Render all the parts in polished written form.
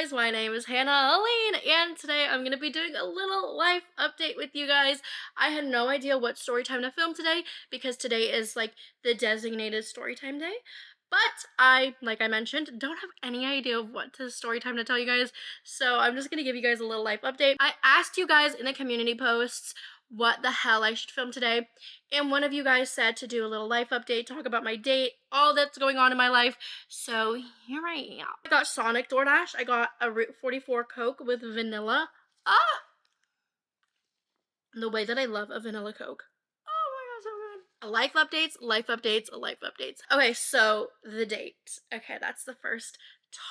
guys, my name is Aleene, and today I'm going to be doing a little life update with you guys. I had no idea what story time to film today because today is like the designated story time day. But like I mentioned, don't have any idea of what story time to tell you guys. So I'm just going to give you guys a little life update. I asked you guys in the community posts what the hell I should film today. And one of you guys said to do a little life update, talk about my date, all that's going on in my life. So here I am. I got Sonic DoorDash. I got a Route 44 Coke with vanilla. Ah! The way that I love a vanilla Coke. Oh my god, so good. Life updates, life updates, life updates. Okay, so the date. Okay, that's the first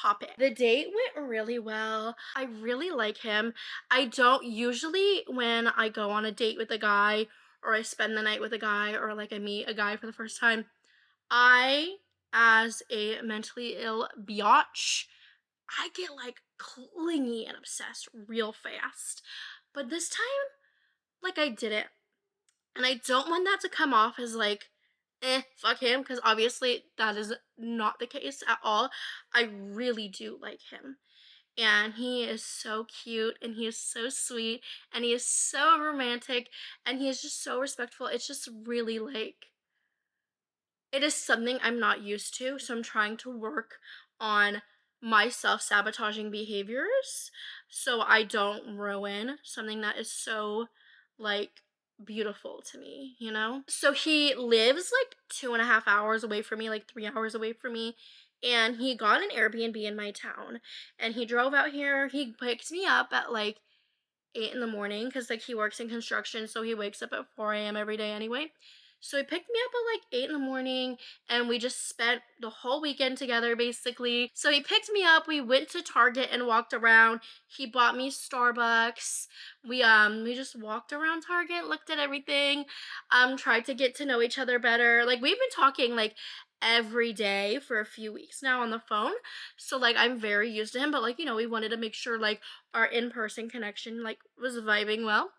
topic. The date went really well. I really like him. I don't usually, when I go on a date with a guy or I spend the night with a guy or like I meet a guy for the first time, I, as a mentally ill biatch, I get like clingy and obsessed real fast. But this time, like I didn't. And I don't want that to come off as like, fuck him, because obviously that is not the case at all. I really do like him. And he is so cute and he is so sweet and he is so romantic and he is just so respectful. It's just really like, it is something I'm not used to. So I'm trying to work on my self-sabotaging behaviors so I don't ruin something that is so like beautiful to me, you know? So he lives like 2.5 hours away from me, like 3 hours away from me. And he got an Airbnb in my town and he drove out here. He picked me up at like 8 in the morning because like he works in construction, so he wakes up at 4 a.m. every day anyway. So he picked me up at like 8 in the morning and we just spent the whole weekend together basically. So he picked me up, we went to Target and walked around. He bought me Starbucks. We just walked around Target, looked at everything, tried to get to know each other better. Like we've been talking like every day for a few weeks now on the phone. So like I'm very used to him, but like, you know, we wanted to make sure like our in-person connection like was vibing well.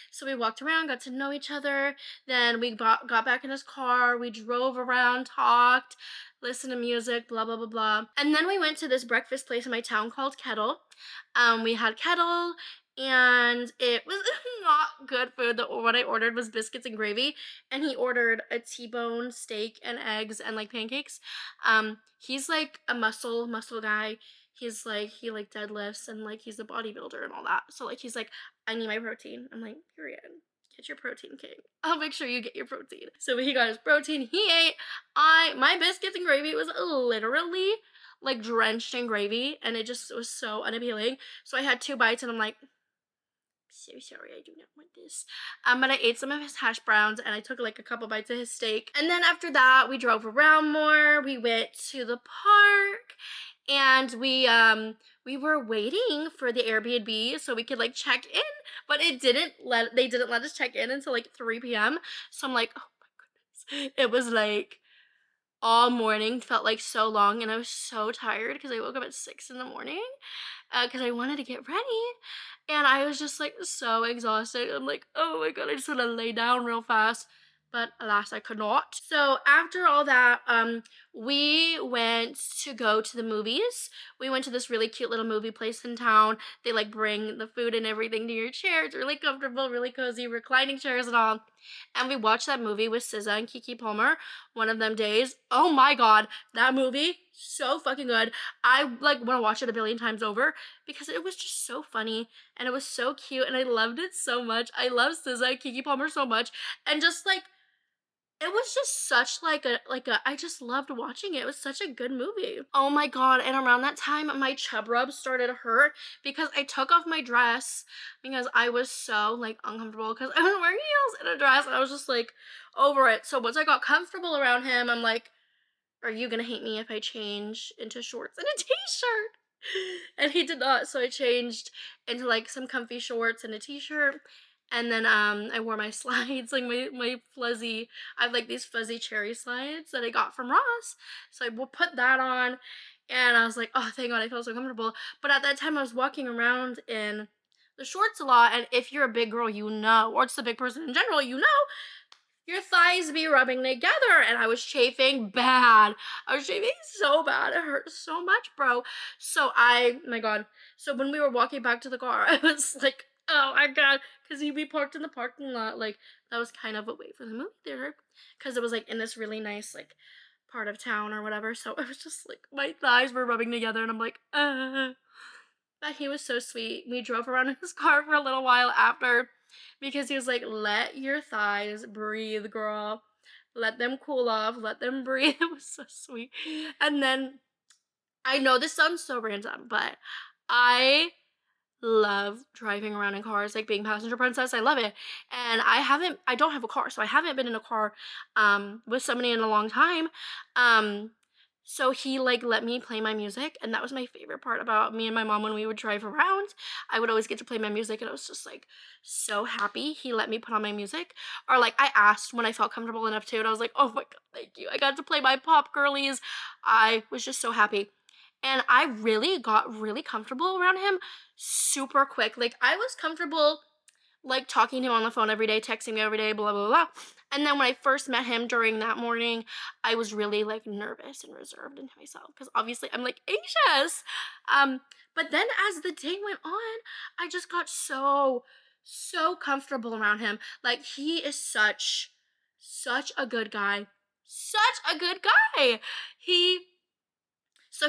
So we walked around, got to know each other. Then we got back in his car. We drove around, talked, listened to music, blah, blah, blah, blah. And then we went to this breakfast place in my town called Kettle. We had Kettle, and it was not good food. What I ordered was biscuits and gravy, and he ordered a T-bone steak and eggs and like pancakes. He's like a muscle guy. He's like, he like deadlifts and like he's a bodybuilder and all that. So like he's like, I need my protein. I'm like, period. Get your protein, king. I'll make sure you get your protein. So he got his protein. He ate. My biscuits and gravy was literally like drenched in gravy, and it just was so unappealing. So I had 2 bites, and I'm like, so sorry, I do not want this. But I ate some of his hash browns and I took like a couple bites of his steak. And then after that, we drove around more. We went to the park and we were waiting for the Airbnb so we could like check in, but they didn't let us check in until like 3 p.m. So I'm like, oh my goodness. It was like all morning felt like so long and I was so tired because I woke up at 6 in the morning because I wanted to get ready. And I was just like so exhausted. I'm like, oh my god, I just want to lay down real fast. But alas, I could not. So after all that, we went to go to the movies. We went to this really cute little movie place in town. They like bring the food and everything to your chair. It's really comfortable, really cozy, reclining chairs and all. And we watched that movie with SZA and Kiki Palmer one of them days. Oh my god, that movie, so fucking good. I like want to watch it a billion times over because it was just so funny and it was so cute and I loved it so much. I love SZA and Kiki Palmer so much, and just like it was just such like a I just loved watching it. It was such a good movie. Oh my god, and around that time my chub rub started to hurt because I took off my dress because I was so like uncomfortable because I was wearing heels and a dress and I was just like over it. So once I got comfortable around him, I'm like, are you gonna hate me if I change into shorts and a t-shirt? And he did not, so I changed into like some comfy shorts and a t-shirt. And then I wore my slides, like my fuzzy, I have like these fuzzy cherry slides that I got from Ross. So I will put that on and I was like, oh thank god, I feel so comfortable. But at that time I was walking around in the shorts a lot, and if you're a big girl, you know, or just a big person in general, you know, your thighs be rubbing together. And I was chafing bad. I was chafing so bad. It hurt so much, bro. My God. So when we were walking back to the car, I was like, oh my God. Because we parked in the parking lot. Like, that was kind of away from the movie theater. Because it was like in this really nice, like, part of town or whatever. So it was just like, my thighs were rubbing together. And I'm like, But he was so sweet. We drove around in his car for a little while after because he was like, let your thighs breathe, girl. Let them cool off. Let them breathe. It was so sweet. And then I know this sounds so random, but I love driving around in cars, like being passenger princess. I love it. And I don't have a car, so I haven't been in a car with somebody in a long time. Um so he like let me play my music, and that was my favorite part about me and my mom when we would drive around. I would always get to play my music, and I was just like so happy he let me put on my music. Or like I asked when I felt comfortable enough to, and I was like, "Oh my God, thank you. I got to play my pop girlies." I was just so happy. And I really got really comfortable around him super quick. Like I was comfortable like talking to him on the phone every day, texting me every day, blah blah blah. And then when I first met him during that morning, I was really like nervous and reserved into myself because obviously I'm like anxious. Um, but then as the day went on, I just got so comfortable around him. Like he is such a good guy. Such a good guy. He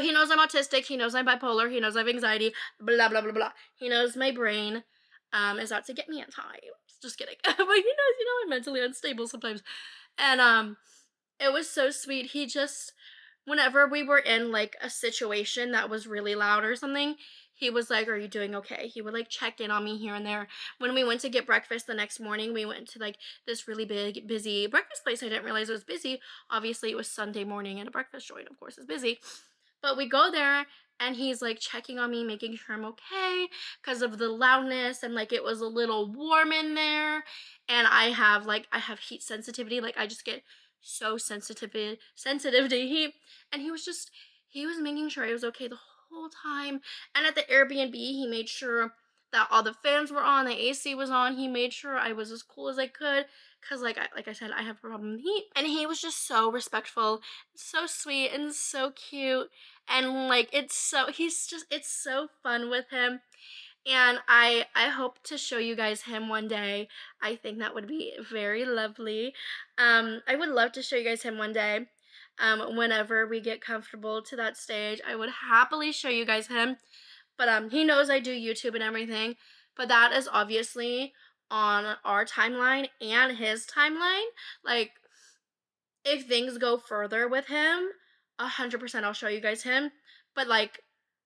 he knows I'm autistic. He knows I'm bipolar. He knows I have anxiety. Blah blah blah blah. He knows my brain is out to get me at times. Just kidding. But he knows, I'm mentally unstable sometimes. And it was so sweet. He just, whenever we were in like a situation that was really loud or something, he was like, "Are you doing okay?" He would like check in on me here and there. When we went to get breakfast the next morning, we went to like this really big, busy breakfast place. I didn't realize it was busy. Obviously, it was Sunday morning and a breakfast joint, of course, is busy. But we go there and he's like checking on me, making sure I'm okay because of the loudness, and like it was a little warm in there. And I have heat sensitivity. Like I just get so sensitive to heat. And he was making sure I was okay the whole time. And at the Airbnb, he made sure that all the fans were on, the AC was on. He made sure I was as cool as I could because like I said, I have a problem with heat. And he was just so respectful, so sweet, and so cute. And like it's so fun with him. And I hope to show you guys him one day. I think that would be very lovely. I would love to show you guys him one day. Whenever we get comfortable to that stage, I would happily show you guys him. But he knows I do YouTube and everything. But that is obviously on our timeline and his timeline. Like if things go further with him, 100% I'll show you guys him. But like,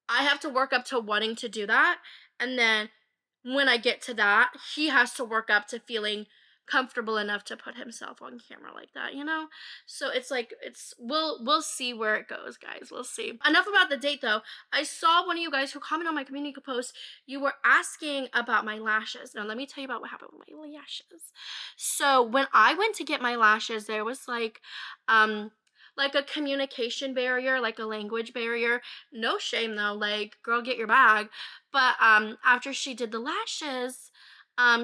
I have to work up to wanting to do that, and then when I get to that, he has to work up to feeling comfortable enough to put himself on camera like that, you know? So it's like we'll see where it goes, guys. We'll see. Enough about the date though. I saw one of you guys who commented on my community post. You were asking about my lashes. Now let me tell you about what happened with my lashes. So when I went to get my lashes, there was like a communication barrier, like a language barrier. No shame though, like girl, get your bag. But after she did the lashes,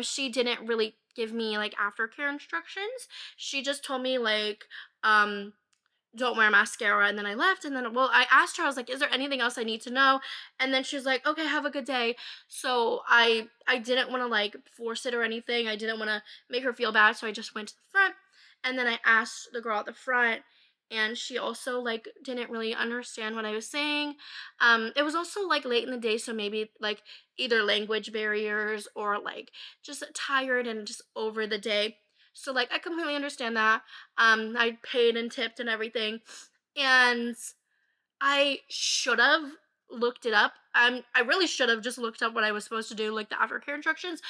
she didn't really give me like aftercare instructions. She just told me like don't wear mascara, and then I left. And then, well, I asked her, I was like, is there anything else I need to know? And then she was like, okay, have a good day. So I didn't want to like force it or anything. I didn't want to make her feel bad, so I just went to the front. And then I asked the girl at the front, and she also like didn't really understand what I was saying. It was also like late in the day, so maybe like either language barriers or like just tired and just over the day. So like I completely understand that. I paid and tipped and everything. And I should have looked it up. I really should have just looked up what I was supposed to do, like the aftercare instructions.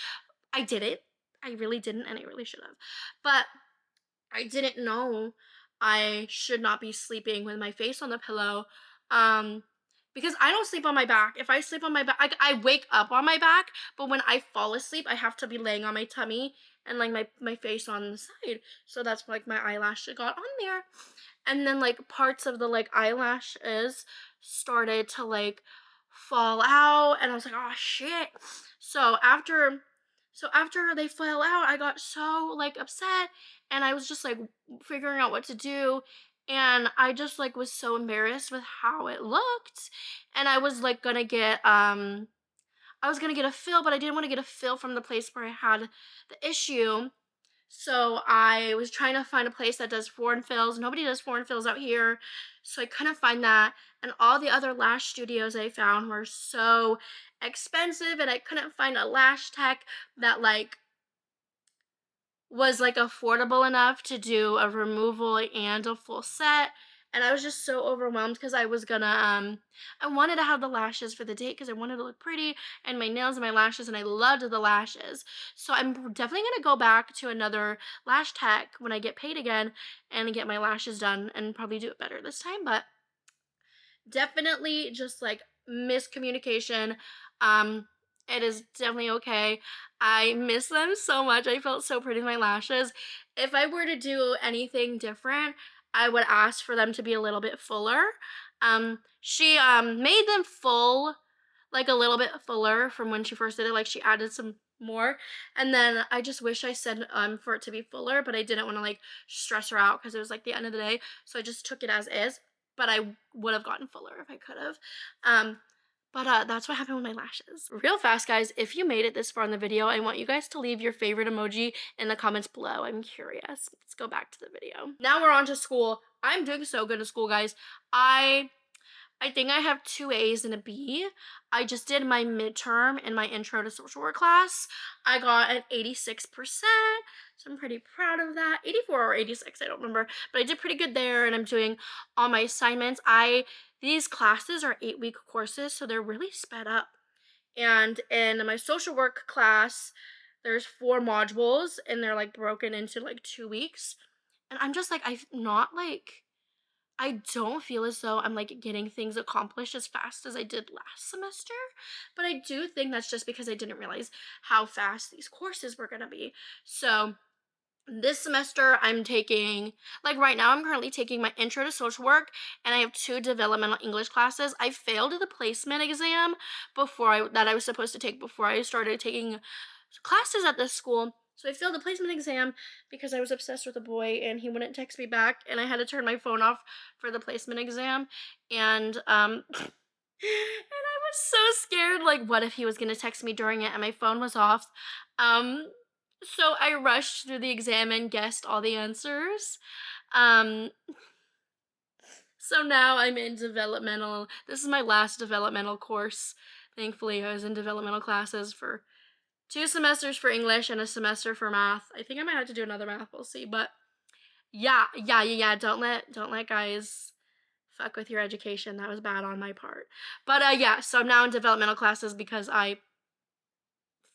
I didn't. I really didn't, and I really should have. But I didn't know I should not be sleeping with my face on the pillow. Um, because I don't sleep on my back. If I sleep on my back, I wake up on my back, but when I fall asleep, I have to be laying on my tummy and like my face on the side. So that's like my eyelash got on there. And then like parts of the like eyelashes started to like fall out, and I was like, oh shit. So after they fell out, I got so like upset, and I was just like figuring out what to do, and I just like was so embarrassed with how it looked, and I was gonna get a fill, but I didn't want to get a fill from the place where I had the issue. So I was trying to find a place that does foreign fills. Nobody does foreign fills out here. So I couldn't find that. And all the other lash studios I found were so expensive, and I couldn't find a lash tech that was like affordable enough to do a removal and a full set. And I was just so overwhelmed because I wanted to have the lashes for the date because I wanted to look pretty, and my nails and my lashes, and I loved the lashes. So I'm definitely gonna go back to another lash tech when I get paid again and get my lashes done and probably do it better this time. But definitely just like miscommunication. Um, it is definitely okay. I miss them so much. I felt so pretty with my lashes. If I were to do anything different, I would ask for them to be a little bit fuller. She made them full, like a little bit fuller from when she first did it. Like she added some more, and then I just wish I said for it to be fuller, but I didn't want to like stress her out because it was like the end of the day, so I just took it as is, but I would have gotten fuller if I could have. But that's what happened with my lashes. Real fast, guys, if you made it this far in the video, I want you guys to leave your favorite emoji in the comments below. I'm curious. Let's go back to the video. Now we're on to school. I'm doing so good at school, guys. I think I have 2 A's and a B. I just did my midterm in my intro to social work class. I got an 86%, so I'm pretty proud of that. 84 or 86, I don't remember, but I did pretty good there, and I'm doing all my assignments. These classes are 8-week courses, so they're really sped up. And in my social work class, there's 4 modules, and they're like broken into like 2 weeks. And I'm just like, I don't feel as though I'm like getting things accomplished as fast as I did last semester, but I do think that's just because I didn't realize how fast these courses were gonna be. So this semester I'm taking, like right now I'm currently taking my intro to social work, and I have 2 developmental English classes. I failed the placement exam that I was supposed to take before I started taking classes at this school. So I failed the placement exam because I was obsessed with a boy and he wouldn't text me back, and I had to turn my phone off for the placement exam. And and I was so scared, like what if he was gonna text me during it and my phone was off. So I rushed through the exam and guessed all the answers. Um so now I'm in developmental. This is my last developmental course. Thankfully, I was in developmental classes for 2 semesters for English and a semester for math. I think I might have to do another math, we'll see. But yeah. Don't let guys fuck with your education. That was bad on my part. But yeah, so I'm now in developmental classes because I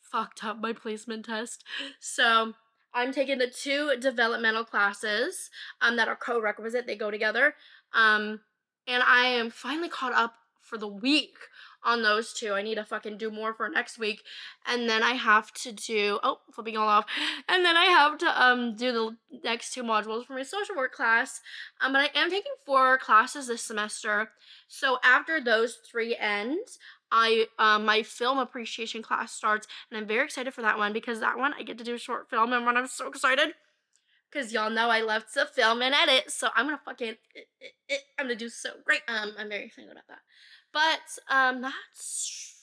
fucked up my placement test. So I'm taking the 2 developmental classes that are co-requisite. They go together. And I am finally caught up for the week on those 2. I need to fucking do more for next week. And then I have to do, oh, flipping all off. And then I have to do the next 2 modules for my social work class. But I am taking 4 classes this semester. So after those 3 end, my film appreciation class starts, and I'm very excited for that one because that one I get to do a short film, and I'm so excited because y'all know I love to film and edit, so I'm gonna fucking I'm gonna do so great. I'm very excited about that. But that's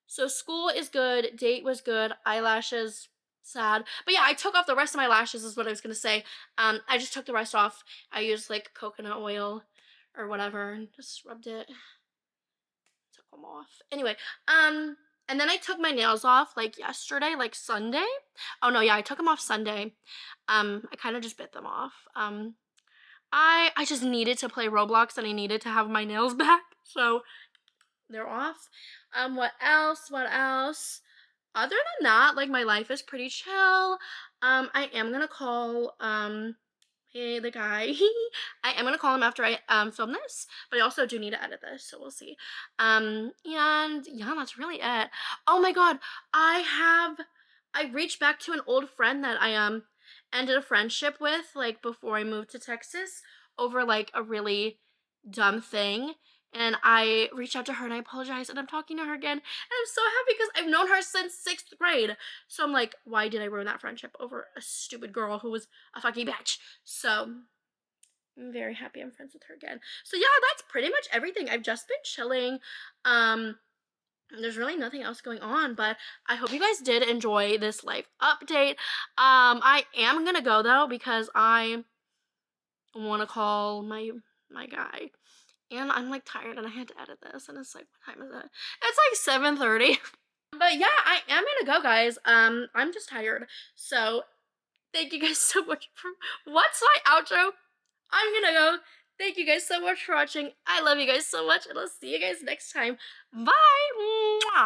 so school is good, date was good, eyelashes sad. But yeah, I took off the rest of my lashes is what I was gonna say. I just took the rest off. I used like coconut oil or whatever and just rubbed it, took them off. Anyway, and then I took my nails off like yesterday, like Sunday. Oh no, yeah, I took them off Sunday. I kind of just bit them off. I just needed to play Roblox and I needed to have my nails back, so they're off. What else? What else? Other than that, like my life is pretty chill. I am gonna call hey, the guy. I am gonna call him after I film this, but I also do need to edit this, so we'll see. And yeah, that's really it. Oh my god, I reached back to an old friend that I ended a friendship with like before I moved to Texas over like a really dumb thing. and I reached out to her and I apologized and I'm talking to her again. And I'm so happy because I've known her since 6th grade. So I'm like, why did I ruin that friendship over a stupid girl who was a fucking bitch? So I'm very happy I'm friends with her again. So yeah, that's pretty much everything. I've just been chilling. Um, there's really nothing else going on, but I hope you guys did enjoy this life update. I am gonna go though because I want to call my guy, and I'm like tired and I had to edit this, and it's like, what time is it? It's like 7:30. But yeah, I am gonna go, guys. I'm just tired. So thank you guys so much for what's my outro? I'm gonna go. Thank you guys so much for watching. I love you guys so much, and I'll see you guys next time. Bye. Mwah.